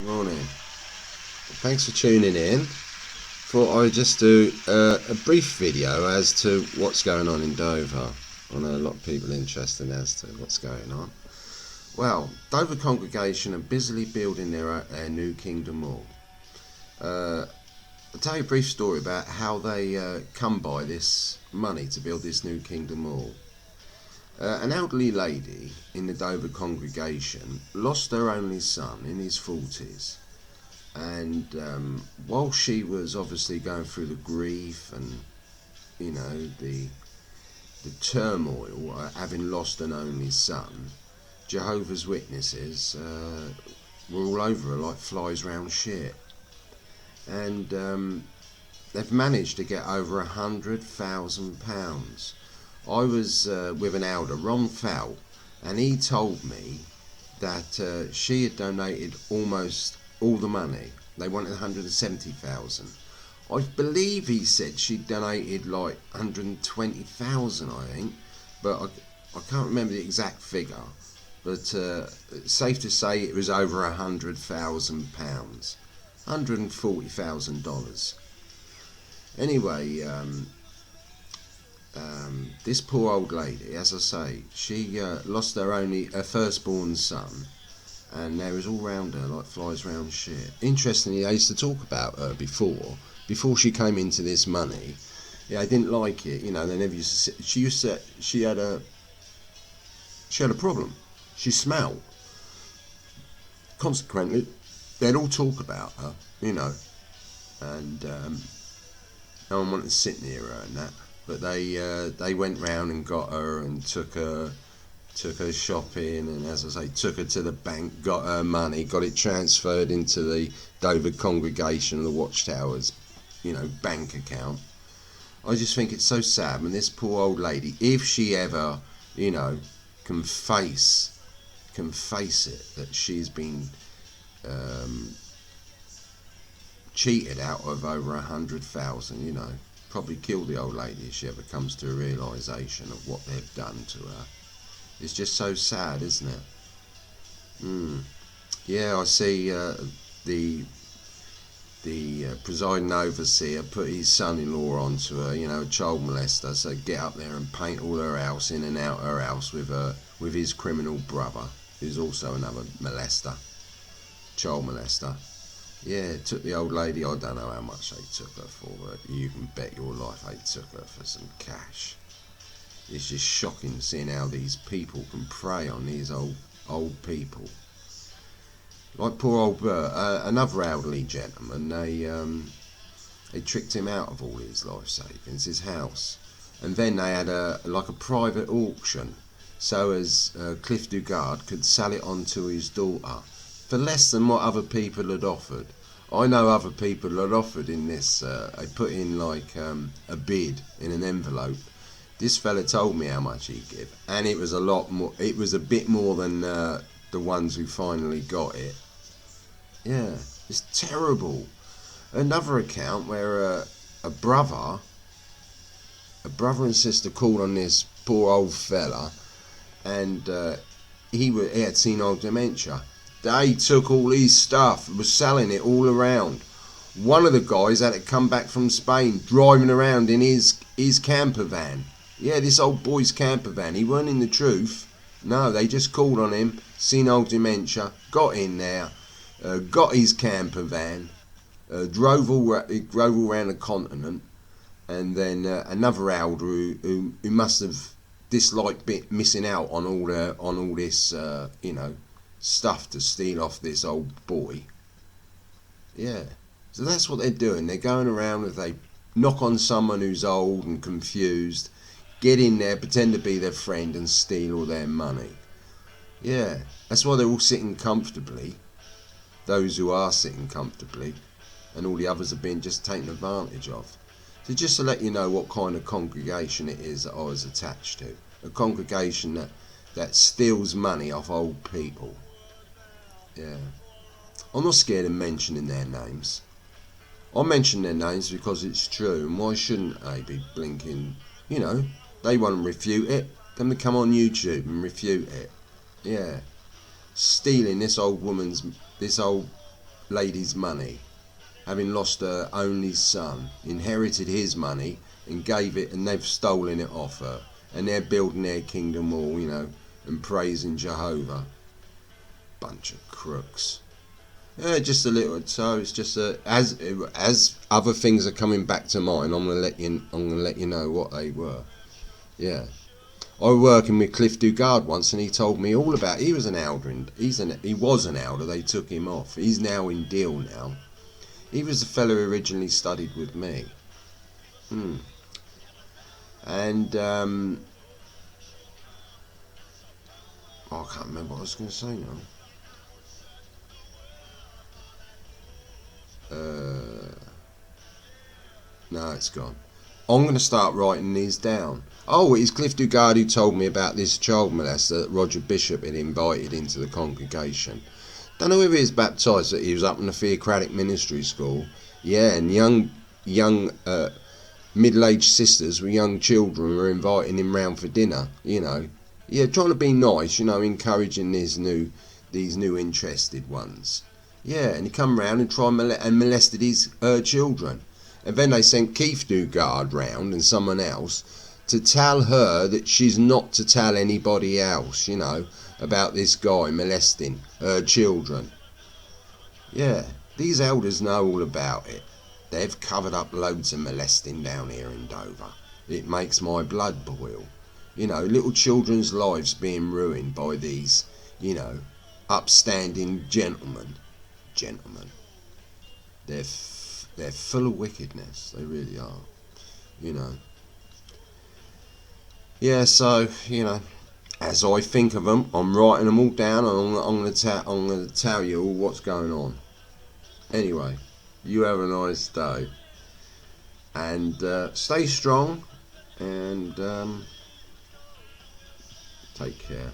Morning. Thanks for tuning in. Thought I'd just do a brief video as to what's going on in Dover. I know a lot of people interested as to what's going on. Well, Dover congregation are busily building their new Kingdom Hall. I'll tell you a brief story about how they come by this money to build this new Kingdom Hall. An elderly lady in the Dover congregation lost her only son in his 40s. And while she was obviously going through the grief and the turmoil having lost an only son, Jehovah's Witnesses were all over her like flies round shit, and they've managed to get over £100,000. I was with an elder, Ron Felt, and he told me that she had donated almost all the money. They wanted 170,000. I believe he said she donated like 120,000, I think, but I can't remember the exact figure. But it's safe to say it was over £100,000, $140,000. Anyway, this poor old lady, as I say, she lost her firstborn son, and they was all round her like flies round shit. Interestingly, I used to talk about her before she came into this money. Yeah, I didn't like it. They never used to. She had a problem. She smelled. Consequently, they'd all talk about her. And no one wanted to sit near her and that. But they went round and got her and took her shopping, and as I say, took her to the bank, got her money, got it transferred into the Dover congregation, the Watchtower's, bank account. I just think it's so sad when this poor old lady, if she ever, can face it, that she's been cheated out of over 100,000, probably kill the old lady if she ever comes to a realisation of what they've done to her. It's just so sad, isn't it? Yeah, I see the presiding overseer put his son-in-law onto her, a child molester, so get up there and paint all her house, in and out her house, with his criminal brother, who's also another molester, child molester. Yeah, took the old lady. I don't know how much they took her for, but you can bet your life they took her for some cash. It's just shocking seeing how these people can prey on these old people. Like poor old Bert, another elderly gentleman. They tricked him out of all his life savings, his house, and then they had a private auction, so as Cliff Dugard could sell it on to his daughter for less than what other people had offered. I know other people had offered in this. They put in like a bid in an envelope. This fella told me how much he'd give, and it was a lot more. It was a bit more than the ones who finally got it. Yeah, it's terrible. Another account where a brother and sister called on this poor old fella, and he had senile dementia. They took all his stuff, was selling it all around. One of the guys had to come back from Spain, driving around in his camper van. Yeah, this old boy's camper van. He weren't in the truth. No, they just called on him, senile dementia, got in there, got his camper van, drove all around the continent, and then another elder who must have disliked missing out on all this stuff to steal off this old boy. Yeah, so that's what they're doing. They're going around, if they knock on someone who's old and confused, get in there, pretend to be their friend, and steal all their money. Yeah, that's why they're all sitting comfortably, those who are sitting comfortably, and all the others are being just taken advantage of. So just to let you know what kind of congregation it is that I was attached to. A congregation that steals money off old people. Yeah. I'm not scared of mentioning their names. I mention their names because it's true, and why shouldn't they be blinking? They want to refute it, then they come on YouTube and refute it. Yeah. Stealing this old lady's money, having lost her only son, inherited his money and gave it, and they've stolen it off her, and they're building their kingdom wall, you know, and praising Jehovah. Bunch of crooks. Yeah, just a little. So it's just as other things are coming back to mind, I'm gonna let you know what they were. Yeah. I was working with Cliff Dugard once, and he told me all about. He was an elder, and he was an elder. They took him off. He's now in Deal now. He was the fellow who originally studied with me. And I can't remember what I was going to say now. No, it's gone. I'm going to start writing these down. Oh, it's Cliff Dugard who told me about this child molester that Roger Bishop had invited into the congregation. Don't know if he was baptised, that he was up in the Theocratic Ministry School. Yeah, and young middle-aged sisters with young children were inviting him round for dinner, you know. Yeah, trying to be nice, you know, encouraging these new interested ones. Yeah, and he come round and tried and molested his children. And then they sent Keith Dugard round and someone else to tell her that she's not to tell anybody else, you know, about this guy molesting her children. Yeah, these elders know all about it. They've covered up loads of molesting down here in Dover. It makes my blood boil. You know, little children's lives being ruined by these, you know, upstanding gentlemen. They're full of wickedness. They really are. You know. Yeah, so, you know, as I think of them, I'm writing them all down, and I'm going to tell you all what's going on. Anyway, you have a nice day, and stay strong, and take care.